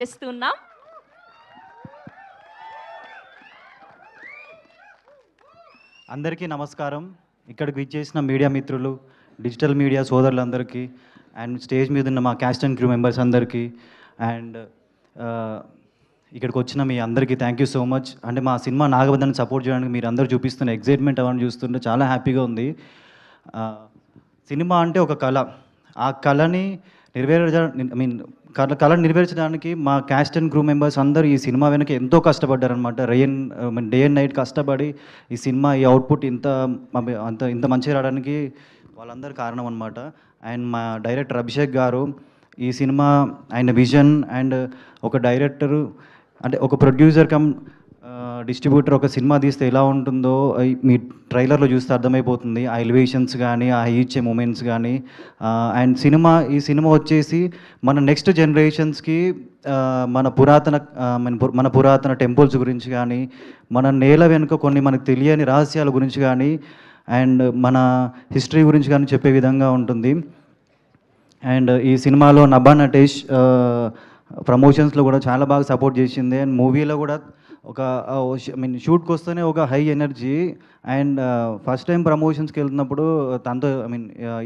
చేస్తున్నాం. అందరికీ నమస్కారం. ఇక్కడికి విచ్చేసిన మీడియా మిత్రులు, డిజిటల్ మీడియా సోదరులందరికీ, అండ్ స్టేజ్ మీద ఉన్న మా క్యాస్ట్ అండ్ క్రూ మెంబర్స్ అందరికీ, అండ్ ఇక్కడికి వచ్చిన మీ అందరికీ థ్యాంక్ యూ సో మచ్. అంటే మా సినిమా నాగబంధాన్ని సపోర్ట్ చేయడానికి మీరు అందరూ చూపిస్తున్న ఎగ్జైట్మెంట్ అవన్నీ చూస్తుంటే చాలా హ్యాపీగా ఉంది. సినిమా అంటే ఒక కళ. ఆ కళని కళను నెరవేర్చడానికి మా క్యాస్ట్ అండ్ క్రూ మెంబర్స్ అందరూ ఈ సినిమా వెనక ఎంతో కష్టపడ్డారనమాట. డే అండ్ నైట్ కష్టపడి ఈ సినిమా ఈ అవుట్పుట్ ఇంత మంచిగా రావడానికి వాళ్ళందరూ కారణం అనమాట. అండ్ మా డైరెక్టర్ అభిషేక్ గారు ఈ సినిమా ఆయన విజన్ అండ్ ఒక డైరెక్టరు అంటే ఒక ప్రొడ్యూసర్ కమ్ డిస్ట్రిబ్యూటర్ ఒక సినిమా తీస్తే ఎలా ఉంటుందో మీ ట్రైలర్లో చూస్తే అర్థమైపోతుంది. ఆ ఎలివేషన్స్ కానీ ఆ ఇచ్చే మూమెంట్స్ కానీ అండ్ ఈ సినిమా వచ్చేసి మన నెక్స్ట్ జనరేషన్స్కి మన పురాతన టెంపుల్స్ గురించి కానీ మన నేల వెనుక కొన్ని మనకు తెలియని రహస్యాల గురించి కానీ అండ్ మన హిస్టరీ గురించి కానీ చెప్పే విధంగా ఉంటుంది. అండ్ ఈ సినిమాలో నభా నటేష్ ప్రమోషన్స్లో కూడా చాలా బాగా సపోర్ట్ చేసింది. అండ్ మూవీలో కూడా ఒక షూట్కి వస్తేనే ఒక high energy. And first time ప్రమోషన్స్కి వెళ్తున్నప్పుడు తనతో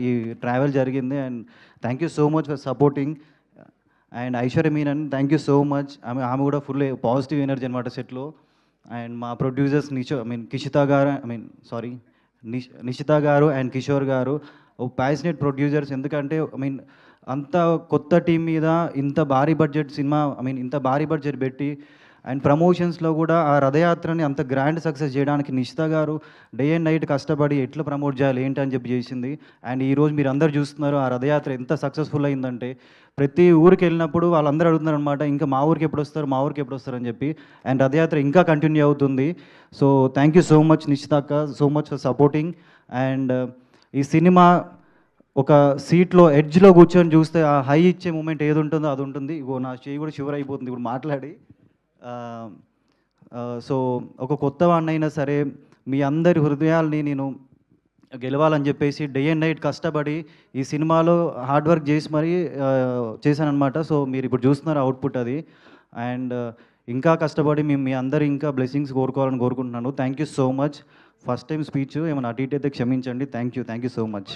ఈ ట్రావెల్ జరిగింది. And thank you so much for supporting. And Aishwarya Menon thank you so much. ఆమె కూడా ఫుల్ పాజిటివ్ ఎనర్జీ అనమాట సెట్లో. అండ్ మా ప్రొడ్యూసర్స్ నిషిత గారు అండ్ కిషోర్ గారు ప్యాషనేట్ ప్రొడ్యూసర్స్. ఎందుకంటే అంత కొత్త టీం మీద ఇంత భారీ బడ్జెట్ సినిమా ఇంత భారీ బడ్జెట్ పెట్టి అండ్ ప్రమోషన్స్లో కూడా ఆ రథయాత్రని అంత గ్రాండ్ సక్సెస్ చేయడానికి నిషిత గారు డే అండ్ నైట్ కష్టపడి ఎట్లా ప్రమోట్ చేయాలి ఏంటి అని చెప్పి చేసింది. అండ్ ఈరోజు మీరు అందరు చూస్తున్నారు ఆ రథయాత్ర ఎంత సక్సెస్ఫుల్ అయిందంటే ప్రతి ఊరికి వెళ్ళినప్పుడు వాళ్ళందరూ అడుగుతున్నారు అనమాట, ఇంకా మా ఊరికి ఎప్పుడు వస్తారు అని చెప్పి. అండ్ రథయాత్ర ఇంకా కంటిన్యూ అవుతుంది. So thank you so much Nishitha అక్క, so much for supporting. And ఈ సినిమా ఒక సీట్లో ఎడ్జ్లో కూర్చొని చూస్తే ఆ హై ఇచ్చే మూమెంట్ ఏది ఉంటుందో అది ఉంటుంది. ఇగో నా చేయి కూడా షివర్ అయిపోతుంది ఇప్పుడు మాట్లాడి. సో ఒక కొత్త వాడినైనా సరే మీ అందరి హృదయాల్ని నేను గెలవాలని చెప్పేసి డే అండ్ నైట్ కష్టపడి ఈ సినిమాలో హార్డ్ వర్క్ చేసి మరీ చేశానమాట. సో మీరు ఇప్పుడు చూస్తున్నారు అవుట్పుట్ అది. అండ్ ఇంకా కష్టపడి మీ అందరు ఇంకా బ్లెస్సింగ్స్ కోరుకోవాలని కోరుకుంటున్నాను. Thank you so much. First time speech ఏమైనా అటు ఇటు అయితే క్షమించండి. Thank you so much.